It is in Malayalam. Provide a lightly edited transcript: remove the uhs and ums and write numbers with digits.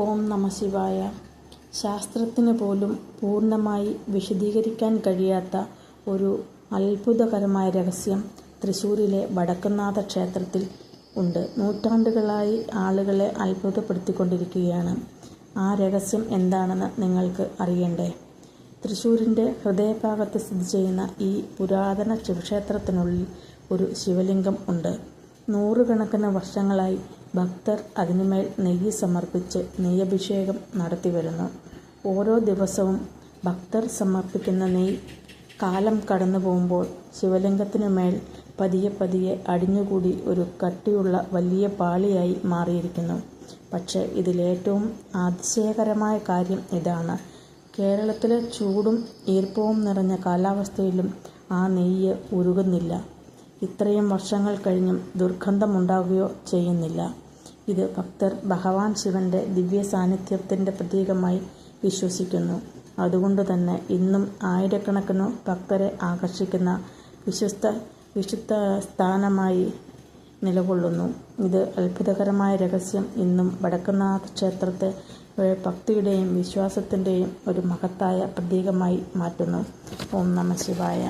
ഓം നമ ശിവായ. ശാസ്ത്രത്തിന് പോലും പൂർണ്ണമായി വിശദീകരിക്കാൻ കഴിയാത്ത ഒരു അത്ഭുതകരമായ രഹസ്യം തൃശ്ശൂരിലെ വടക്കുംനാഥ ക്ഷേത്രത്തിൽ ഉണ്ട്. നൂറ്റാണ്ടുകളായി ആളുകളെ അത്ഭുതപ്പെടുത്തിക്കൊണ്ടിരിക്കുകയാണ്. ആ രഹസ്യം എന്താണെന്ന് നിങ്ങൾക്ക് അറിയണ്ടേ? തൃശ്ശൂരിൻ്റെ ഹൃദയഭാഗത്ത് സ്ഥിതി ചെയ്യുന്ന ഈ പുരാതന ശിവക്ഷേത്രത്തിനുള്ളിൽ ഒരു ശിവലിംഗം ഉണ്ട്. നൂറുകണക്കിന് വർഷങ്ങളായി ഭക്തർ അതിനുമേൽ നെയ്യ് സമർപ്പിച്ച് നെയ്യഭിഷേകം നടത്തിവരുന്നു. ഓരോ ദിവസവും ഭക്തർ സമർപ്പിക്കുന്ന നെയ്യ് കാലം കടന്നു പോകുമ്പോൾ ശിവലിംഗത്തിനുമേൽ പതിയെ പതിയെ അടിഞ്ഞുകൂടി ഒരു കട്ടിയുള്ള വലിയ പാളിയായി മാറിയിരിക്കുന്നു. പക്ഷേ ഇതിലേറ്റവും അതിശയകരമായ കാര്യം ഇതാണ്. കേരളത്തിലെ ചൂടും ഈർപ്പവും നിറഞ്ഞ കാലാവസ്ഥയിലും ആ നെയ്യ് ഉരുകുന്നില്ല. ഇത്രയും വർഷങ്ങൾ കഴിഞ്ഞും ദുർഗന്ധമുണ്ടാവുകയോ ചെയ്യുന്നില്ല. ഇത് ഭക്തർ ഭഗവാൻ ശിവന്റെ ദിവ്യ സാന്നിധ്യത്തിൻ്റെ പ്രതീകമായി വിശ്വസിക്കുന്നു. അതുകൊണ്ട് തന്നെ ഇന്നും ആയിരക്കണക്കിന് ഭക്തരെ ആകർഷിക്കുന്ന വിശുദ്ധ സ്ഥാനമായി നിലകൊള്ളുന്നു. ഇത് അത്ഭുതകരമായ രഹസ്യം ഇന്നും വടക്കുംനാഥ ക്ഷേത്രത്തെ ഭക്തിയുടെയും വിശ്വാസത്തിൻ്റെയും ഒരു മഹത്തായ പ്രതീകമായി മാറ്റുന്നു. ഓം നമ ശിവായ.